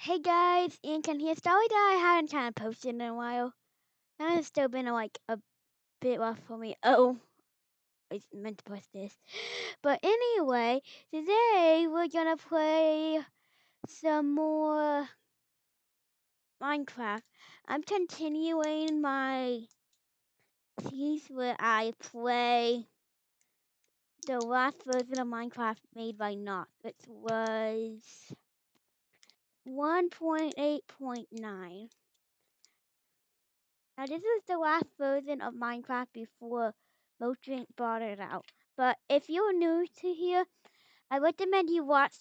Hey guys, Ian can here. Sorry that I haven't kind of posted in a while. That has still been like a bit rough for me. Oh, I meant to post this. But anyway, today we're gonna play some more Minecraft. I'm continuing my series where I play the last version of Minecraft made by Not, which was 1.8.9. Now, this is the last version of Minecraft before Mojang brought it out. But if you're new to here, I recommend you watch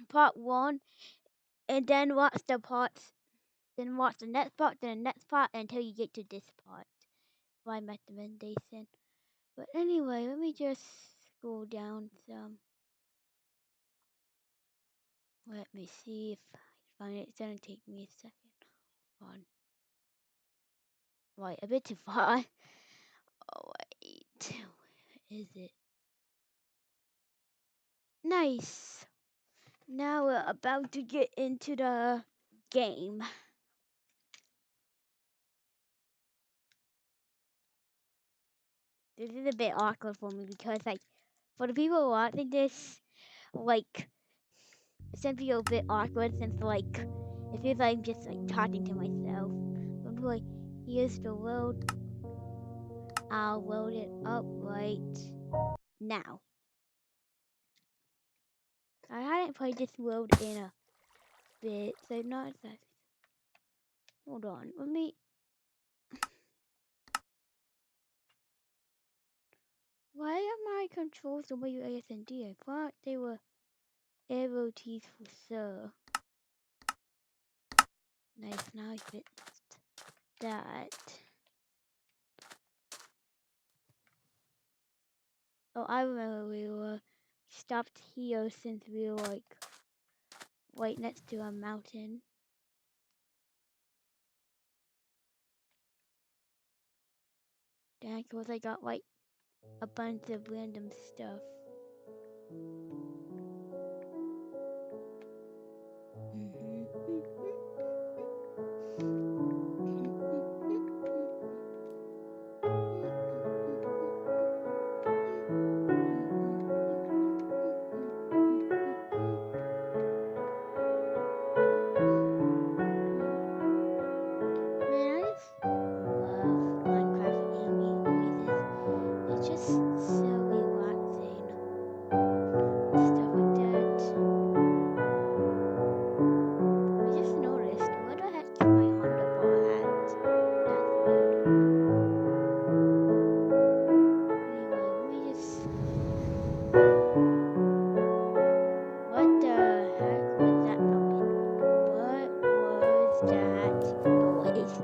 part one and then watch the parts, then watch the next part, then the next part until you get to this part. My recommendation. But anyway, let me just scroll down some. Let me see if I find it. It's gonna take me a second. On. Right, a bit too far. Oh wait, where is it? Nice. Now we're about to get into the game. This is a bit awkward for me because, like, for the people watching this, like, it's gonna be a bit awkward since, like, it feels like I'm just, like, talking to myself. So I'm like, here's the load. I'll load it up right now. I hadn't played this world in a bit, so not that. Hold on, let me. Why are my controls the way you ASND? I thought they were arrow keys for sure. Nice, now I fixed that. Oh, I remember we were stopped here since we were like right next to a mountain. Then of course I got like a bunch of random stuff. Man, I just love Minecraft ambient noises. It's just so relaxing and stuff like that. I just noticed, where the heck is my Honda bar at? That's weird. Anyway, let me just. What the heck was that noise? What was that noise?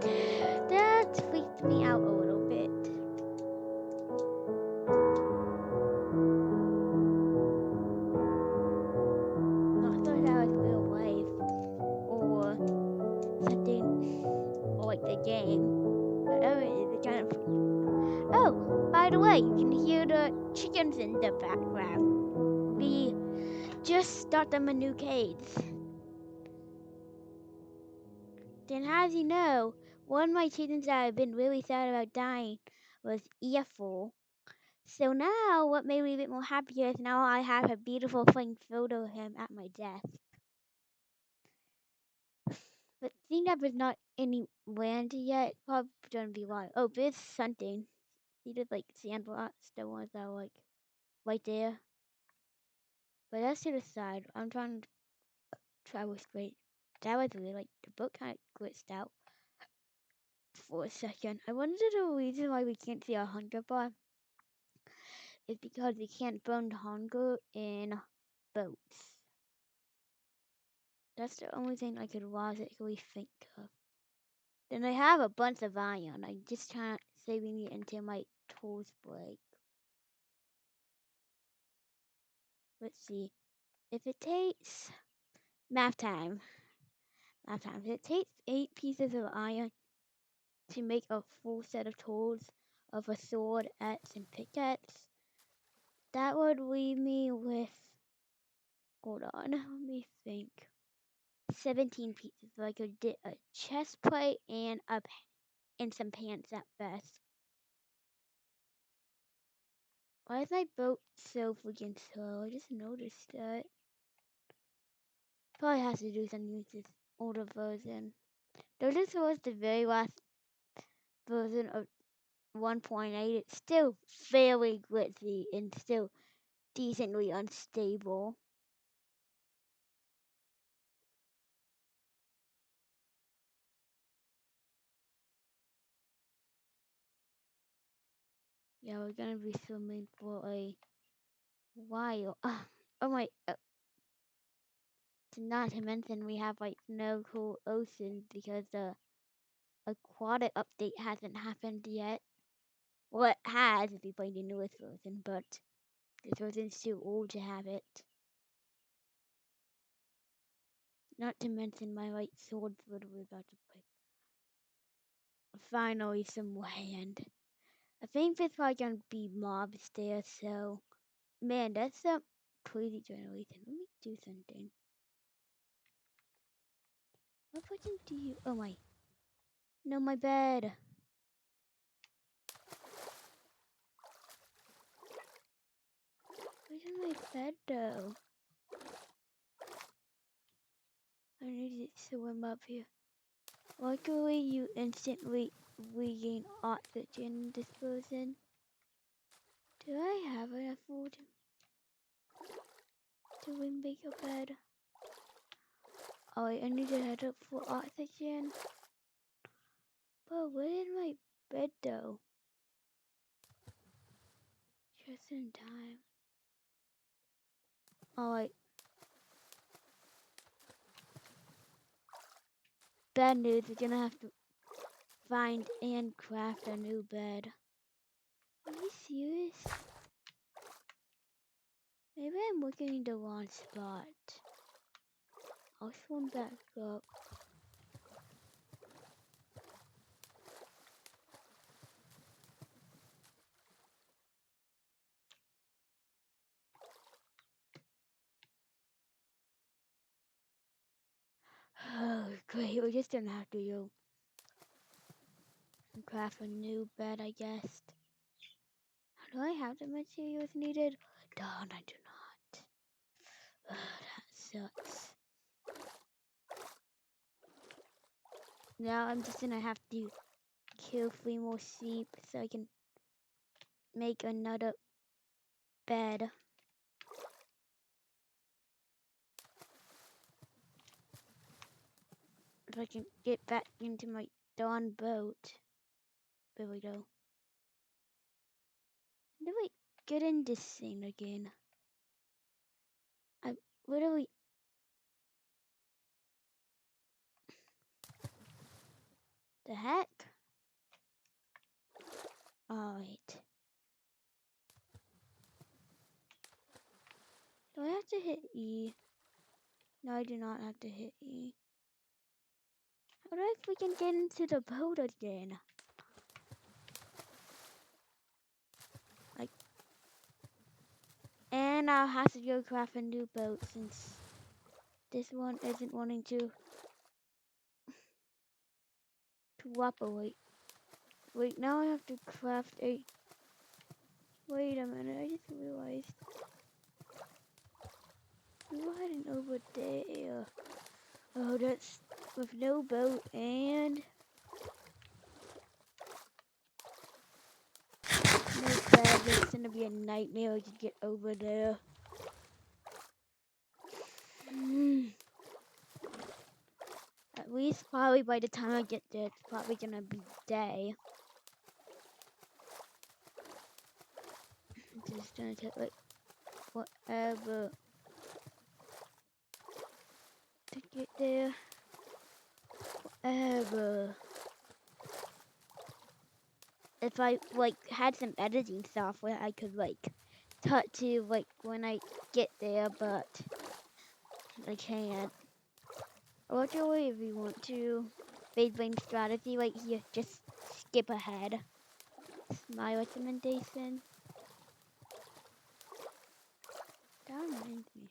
That freaked me out a little bit. Not sure that was real life or something, or like the game. Whatever it is, it kind of freaked me out. Oh, by the way, you can hear the chickens in the background. We just start them a new cage. Then, as you know, one of my chickens that I've been really sad about dying was Earful. So now, what made me a bit more happier is now I have a beautiful framed photo of him at my desk. But seeing that there's not any land yet, probably gonna be why. Oh, there's something. See, there's like sandblocks, the ones that are like right there. But that's to the side. I'm trying to travel straight. That was really like the book kind of glitched out for a second. I wonder the reason why we can't see our hunger bar is because we can't burn hunger in boats. That's the only thing I could logically think of. Then I have a bunch of iron. I just can't saving it until my tools break. Let's see. If it takes math time. Math time. If it takes 8 pieces of iron to make a full set of tools of a sword, axe, and pickaxe, that would leave me with, hold on, let me think, 17 pieces, so I could get a chest plate and and some pants at best. Why is my boat so freaking slow? I just noticed that. Probably has to do something with this older version. Though this was the very last version of 1.8, it's still fairly glitchy and still decently unstable. Yeah, we're gonna be swimming for a while. Oh my, not to mention we have like no cool oceans because the aquatic update hasn't happened yet. Well, it has if you play the newest version, but this version's too old to have it. Not to mention my light sword that we're about to play. Finally, some land. I think there's probably gonna be mobs there, so man, that's a crazy generation. Let me do something. What button do you? Oh my! No, my bed. Where's my bed though? I need to swim up here. Luckily, you instantly regain oxygen in this version. Do I have enough food to make a bed? Oh, wait, I need to head up for oxygen. But where is my bed though? Just in time. Oh, wait. Bad news, we're gonna have to find and craft a new bed. Are you serious? Maybe I'm looking in the wrong spot. I'll swim back up. Oh, great. We're just gonna have to go and craft a new bed, I guess. Do I have the materials needed? Darn, I do not. That sucks. Now I'm just gonna have to kill 3 more sheep so I can make another bed. If I can get back into my darn boat. There we go. How do I get in this thing again? I literally... The heck? Alright. Do I have to hit E? No, I do not have to hit E. How do I freaking get into the boat again? Like... And I'll have to go craft a new boat since this one isn't wanting to cooperate. Wait, now I have to craft a... Wait a minute, I just realized. Go heading over there. Oh, that's with no boat and no bed. It's gonna be a nightmare to get over there. At least probably by the time I get there, it's probably gonna be day. It's just gonna take like forever to get there. Forever. If I like had some editing software, I could like cut to like when I get there, but I can't. Luckily, if you want to base blame strategy right here, just skip ahead. That's my recommendation. That reminds me.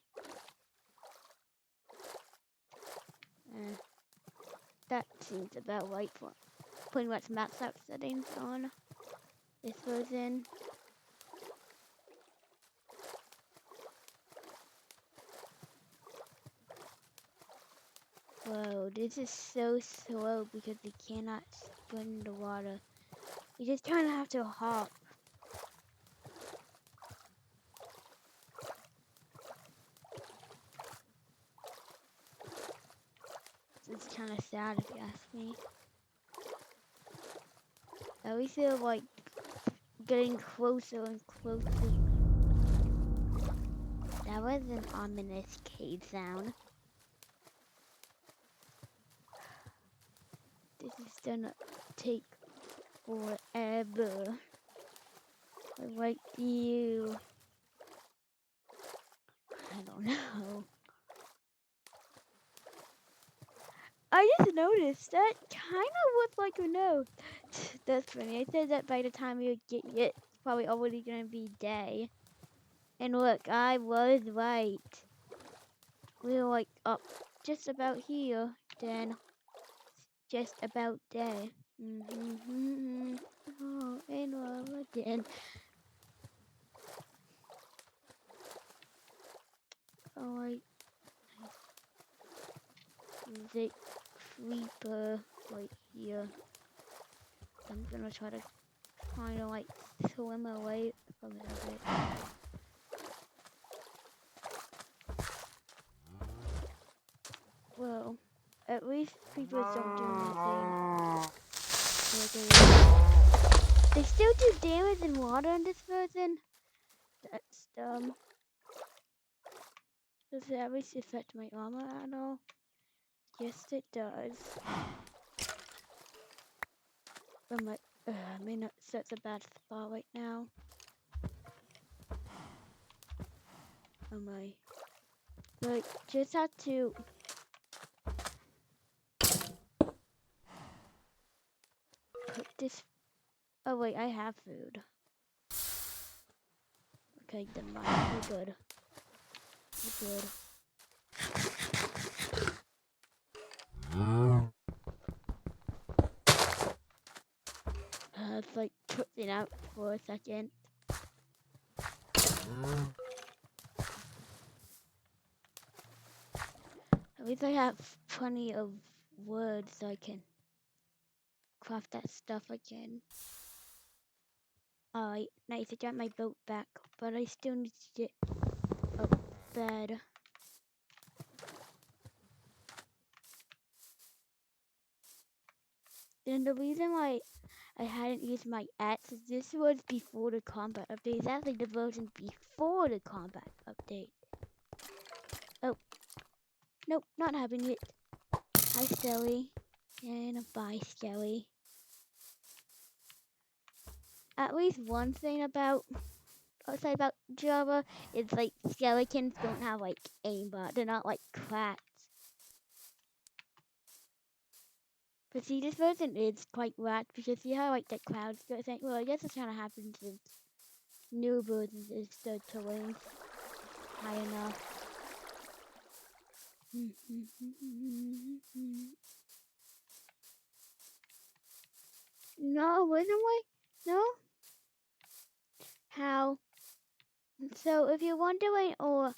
that seems about right for pretty much max out settings on this version. Whoa, this is so slow because you cannot sprint in the water. You just kind of have to hop. It's kind of sad if you ask me. I always feel like getting closer and closer. That was an ominous cave sound. This is gonna take forever. Like you. I don't know. I just noticed that kind of looked like a nose. That's funny. I said that by the time we would get it, it's probably already gonna be day. And look, I was right. We were like up just about here, then just about day. Oh, and love again. Alright. Music creeper right here. I'm gonna try to kind of like swim away from it a bit. Well, at least creepers don't do anything. They still do damage in water in this version. That's dumb. Does it at least affect my armor at all? Yes, it does. But my, I mean, it's such a bad spot right now. Oh my. Like, just have to put this. Oh wait, I have food. Okay, then mine. We're good. We're good. It's like putting out for a second. At least I have plenty of wood so I can craft that stuff again. Alright, nice. I got my boat back, but I still need to get a bed. And the reason why I hadn't used my axe is this was before the combat update. It's actually the version before the combat update. Oh, nope, not having it. Hi, Skelly. And bye, Skelly. At least one thing about Java is like skeletons don't have like aimbot. They're not like crats. But see, this version is quite whack because see how like the clouds go thing. Well, I guess it's kind of happens with new versions is the terrain high enough. No, wasn't I? No? How? So if you're wondering, or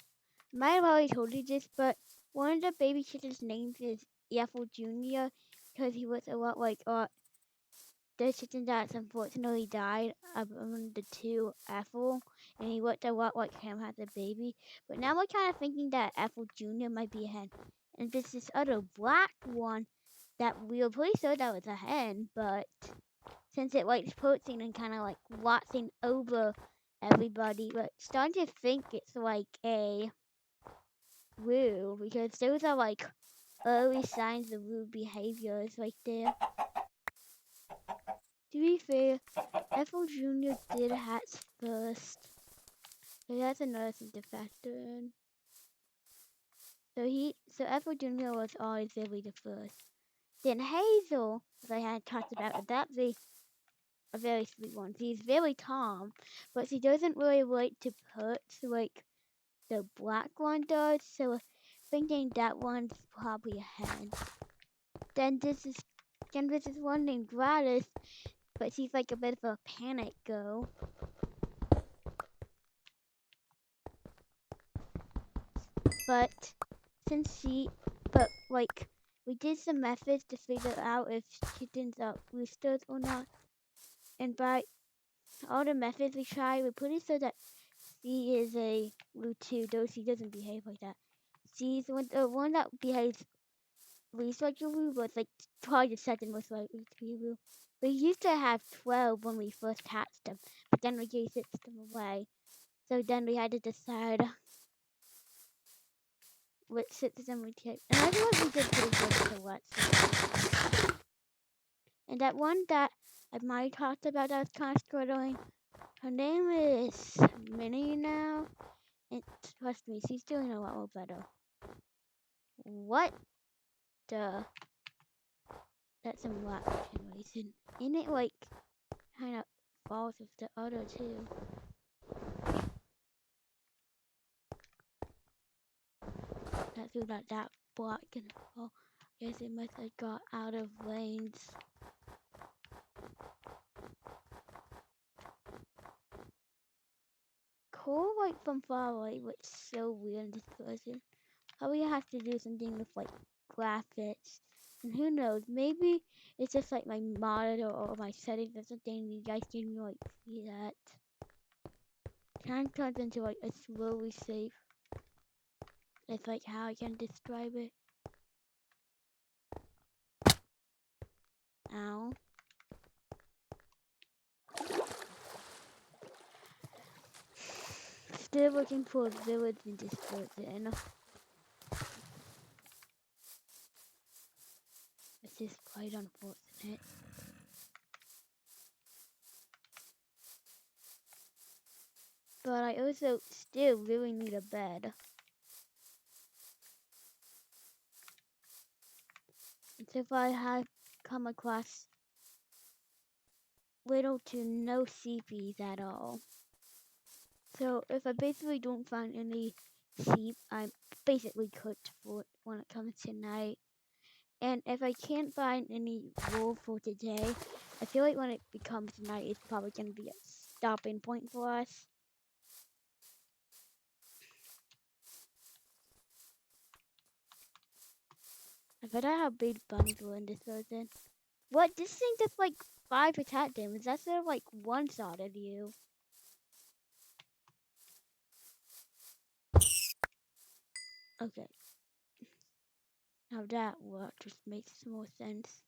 might have already told you this, but one of the baby chicken's names is Ethel Jr. because he was a lot like the chicken that's unfortunately died among the two Ethel, and he looked a lot like him as a baby. But now we're kind of thinking that Ethel Jr. might be a hen, and there's this other black one that we were pretty sure that was a hen, but since it likes poaching and kind of like watching over everybody, but starting to think it's like a Woo, because those are like early signs of Woo behaviors right there. To be fair, Ethel Jr. did hatch first, so that's another thing to factor in. So Ethel Jr. was always really the first. Then Hazel, as I had talked about, that's a very sweet one. She's very calm, but she doesn't really like to perch like the black one does. So thinking that one's probably a hen. then this is one named Gladys, but she's like a bit of a panic girl. But but like we did some methods to figure out if chickens are roosters or not, and by all the methods we tried, we're pretty sure that C is a rooster, though she doesn't behave like that. She's the one that behaves least like a roo was like probably the second most likely to be a roo. We used to have 12 when we first hatched them, but then we gave 6 of them away. So then we had to decide which 6 of them we kept. And I feel like we did pretty good to what. And that one that I might talked about that was kind of struggling, her name is Minnie now. And trust me, she's doing a lot more better. What the? That's a lot generation. And it like kind of falls with the other two. That's who that block can fall. Guess it must have got out of range. Cool like from far away, which is so weird in this person. Probably has to do something with like graphics. And who knows, maybe it's just like my monitor or my settings or something. You guys can like see that. Kind of turns into like a slowly safe. It's like how I can describe it. Ow. Still looking for a village in this person. Which is quite unfortunate. But I also still really need a bed. And so if I have come across little to no CPs at all. So if I basically don't find any sheep, I'm basically cooked for when it comes to night. And if I can't find any wool for today, I feel like when it becomes night, it's probably going to be a stopping point for us. I bet I have big bunnies were in this version. What? This thing just like 5 attack damage. That's sort of like one-shotted you. Okay. Now that worked, just makes more sense.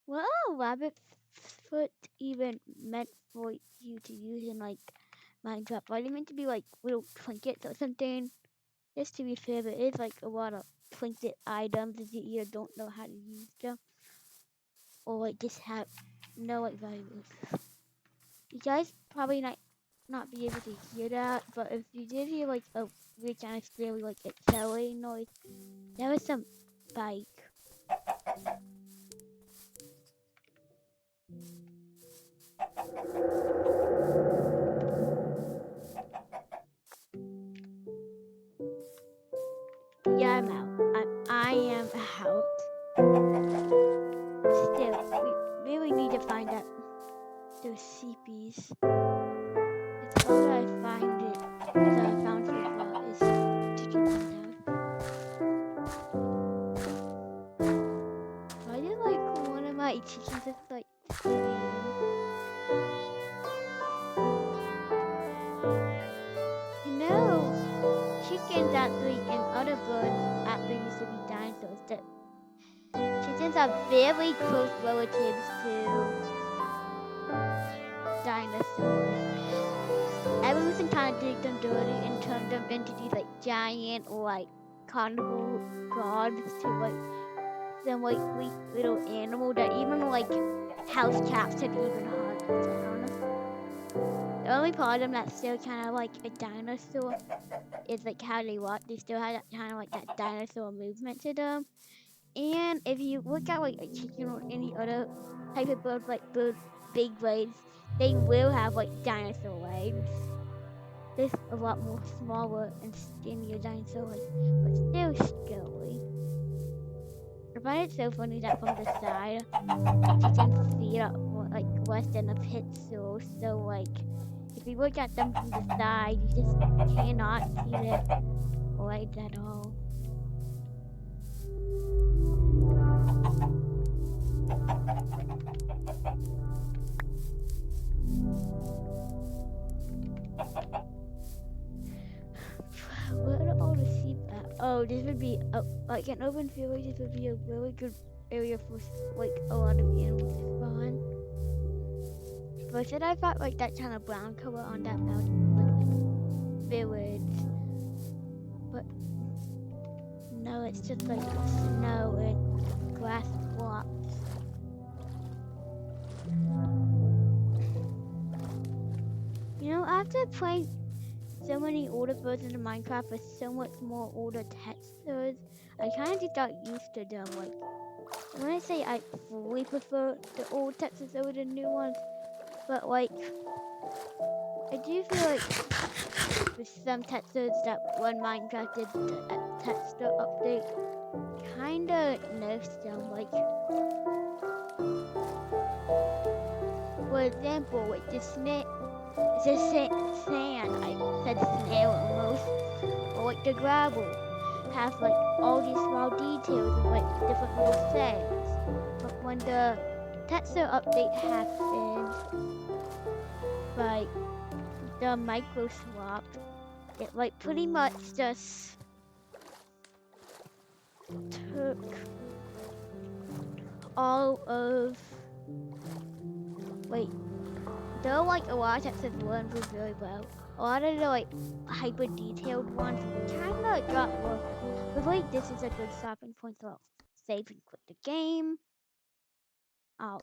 Well, rabbit foot even meant for you to use in like Minecraft? Are they meant to be like little trinkets or something? Just to be fair, but it's like a lot of trinket items that you either don't know how to use them or like just have no like values. You guys probably not be able to hear that, but if you did hear like a weird kind of scary like accelerating noise, that was some bike. Yeah, I'm out. I am out. Still, we really need to find out those CPs. It's all that I find it that I found so far is chicken down. Why did like one of my chickens just like you know, chickens actually and other birds actually used to be dinosaurs. That chickens are very close relatives to dinosaurs. Evolution kind of did them dirty and turned them into these like giant or like carnival gods to like them like weak little animal that even like house cats have even hunted down. The only part of them that's still kind of like a dinosaur is like how they walk. They still have that kind of like that dinosaur movement to them. And if you look at like a chicken or any other type of bird, like big legs, they will have like dinosaur legs. There's a lot more smaller and skinnier dinosaurs, but still scary. find it so funny that from the side you can see it like less than a pixel. So like if you look at them from the side, you just cannot see the light at all. What are all the sheep at? Oh, this would be like an open field. This would be a really good area for like a lot of animals to spawn. But then I thought like that kind of brown color on that mountain would look like village, but no, it's just like snow and grass blocks. You know, after playing so many older versions of Minecraft with so much more older textures, I kind of just got used to them. Like, when I say I fully prefer the old textures over the new ones, but like, I do feel like with some textures that when Minecraft did the texture update, kinda nerfs them. Like, for example, with the snake, the sand, I said snail almost, or like the gravel, have like all these small details of like different little things. But when the texture update happened, like the micro swap, it like pretty much just took all of wait, though like a lot of textures were improved really well, a lot of the like hyper detailed ones kinda got worse. But like this is a good stopping point, so I'll save and quit the game. I'll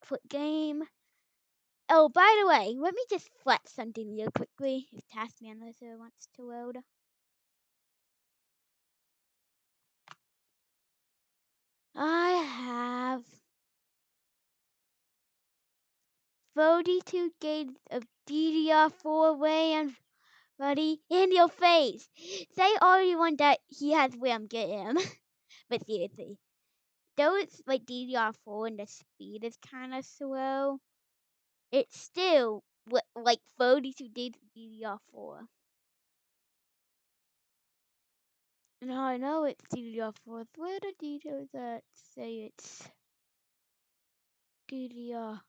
quit game. Oh, by the way, let me just flex something real quickly if Task Manager wants to load. I have 42 gigs of DDR4 RAM, buddy, in your face. Say all you want that he has RAM, get him. But seriously, though it's like DDR4 and the speed is kind of slow, it's still like 42 gigs of DDR4. Now I know it's DDR4. Where are the details that say it's DDR4?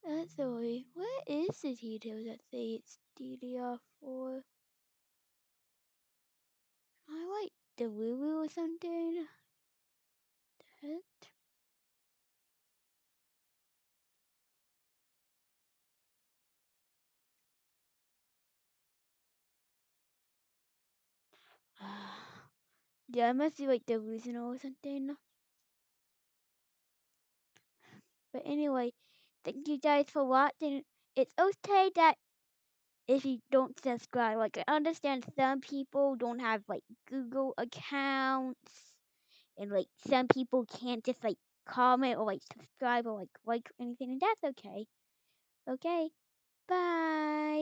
That's the way. Where is the details that say it's DDR4? I like the Lulu or something. That. Yeah, I must be like delusional or something. But anyway, thank you guys for watching. It's okay that if you don't subscribe, like I understand some people don't have like Google accounts, and like some people can't just like comment or like subscribe or like anything, and that's okay. Okay, bye.